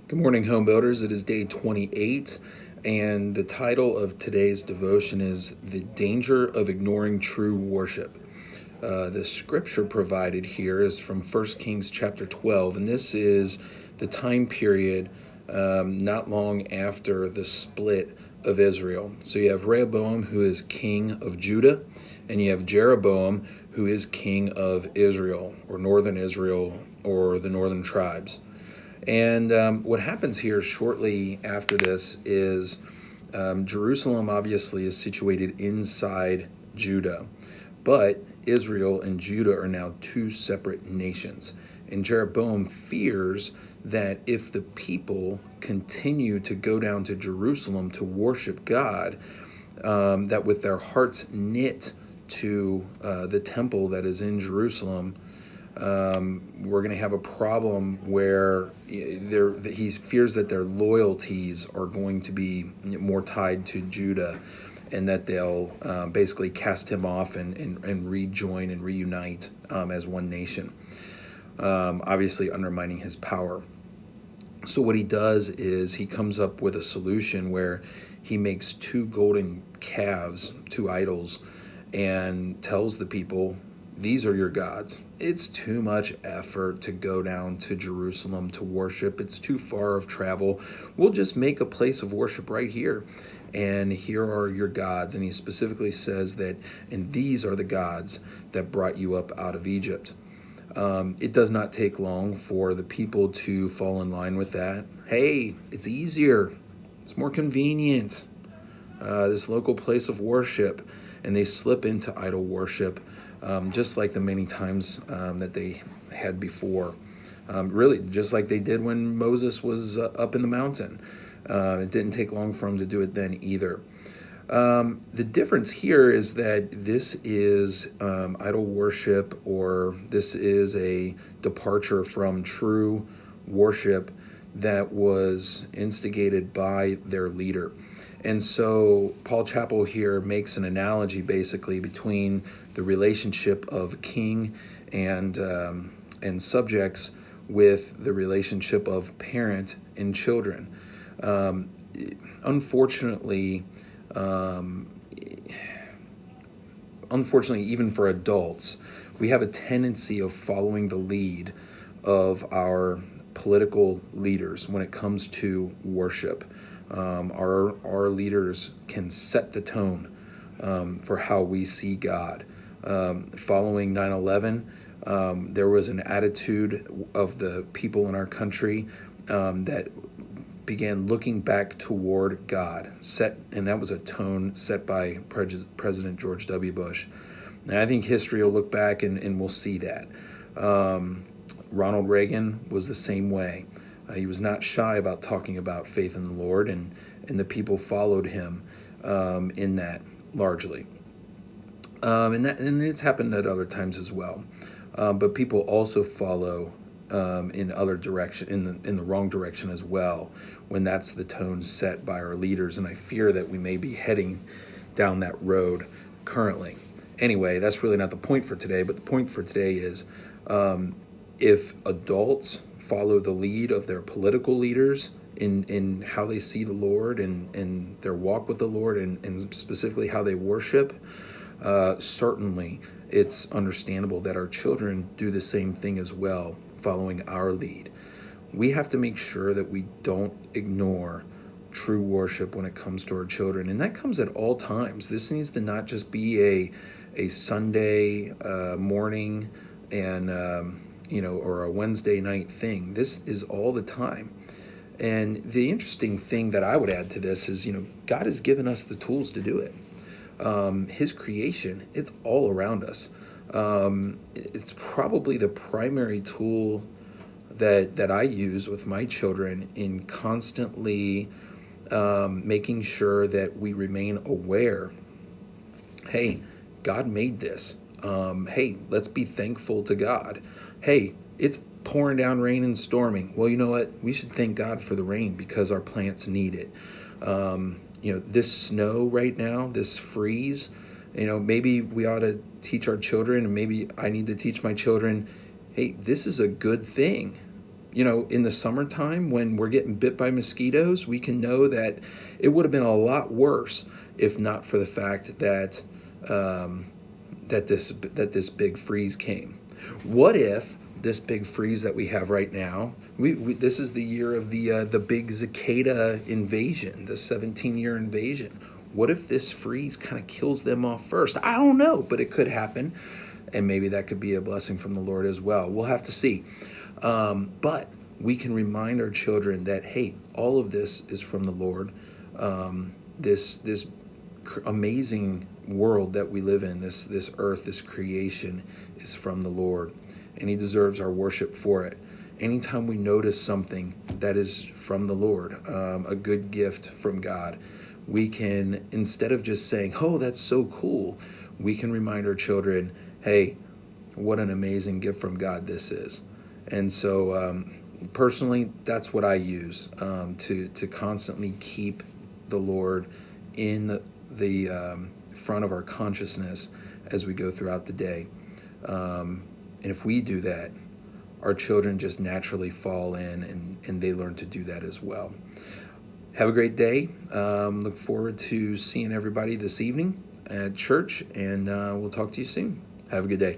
Good morning, home builders. It is day 28, and the title of today's devotion is The Danger of Ignoring True Worship. The scripture provided here is from 1 Kings chapter 12, and this is the time period not long after the split of Israel. So you have Rehoboam, who is king of Judah, and you have Jeroboam, who is king of Israel, or northern Israel, or the northern tribes. And what happens here shortly after this is Jerusalem obviously is situated inside Judah, but Israel and Judah are now two separate nations. And Jeroboam fears that if the people continue to go down to Jerusalem to worship God, that with their hearts knit to the temple that is in Jerusalem, we're going to have a problem where he fears that their loyalties are going to be more tied to Judah, and that they'll basically cast him off and rejoin and reunite as one nation, obviously undermining his power. So what he does is he comes up with a solution where he makes two golden calves, two idols, and tells the people, these are your gods. It's too much effort to go down to Jerusalem to worship. It's too far of travel. We'll just make a place of worship right here. And here are your gods. And he specifically says that, and these are the gods that brought you up out of Egypt. It does not take long for the people to fall in line with that. Hey, it's easier. It's more convenient. This local place of worship. And they slip into idol worship, just like the many times that they had before. Really, just like they did when Moses was up in the mountain. It didn't take long for them to do it then either. The difference here is that this is idol worship, or this is a departure from true worship that was instigated by their leader. And so Paul Chappell here makes an analogy basically between the relationship of king and subjects with the relationship of parent and children. Unfortunately, even for adults, we have a tendency of following the lead of our political leaders when it comes to worship. Our leaders can set the tone for how we see God. Following 9/11, there was an attitude of the people in our country that began looking back toward God, and that was a tone set by President George W. Bush. And I think history will look back and we'll see that. Ronald Reagan was the same way. He was not shy about talking about faith in the Lord, and the people followed him in that largely. And it's happened at other times as well. But people also follow in other direction, in the wrong direction as well, when that's the tone set by our leaders. And I fear that we may be heading down that road currently. Anyway, that's really not the point for today. But the point for today is, if adults follow the lead of their political leaders in how they see the Lord and their walk with the Lord, and specifically how they worship, certainly it's understandable that our children do the same thing as well, following our lead. We have to make sure that we don't ignore true worship when it comes to our children, and that comes at all times. This needs to not just be a Sunday morning and or a Wednesday night thing. This is all the time. And the interesting thing that I would add to this is, God has given us the tools to do it. His creation, it's all around us. It's probably the primary tool that I use with my children in constantly making sure that we remain aware. Hey, God made this. Hey, let's be thankful to God. Hey, it's pouring down rain and storming. Well, you know what? We should thank God for the rain because our plants need it. This snow right now, this freeze, maybe we ought to teach our children, and maybe I need to teach my children, hey, this is a good thing. in the summertime when we're getting bit by mosquitoes, we can know that it would have been a lot worse if not for the fact that this big freeze came. What if this big freeze that we have right now? This is the year of the big cicada invasion, the 17-year invasion. What if this freeze kind of kills them off first? I don't know, but it could happen, and maybe that could be a blessing from the Lord as well. We'll have to see. But we can remind our children that, hey, all of this is from the Lord. This amazing world that we live in, this earth, this creation is from the Lord, and He deserves our worship for it. Anytime we notice something that is from the Lord, a good gift from God, we can, instead of just saying, oh, that's so cool, we can remind our children, hey, what an amazing gift from God this is. And so personally, that's what I use to constantly keep the Lord in the front of our consciousness as we go throughout the day. And if we do that, our children just naturally fall in and they learn to do that as well. Have a great day. Look forward to seeing everybody this evening at church, and we'll talk to you soon. Have a good day.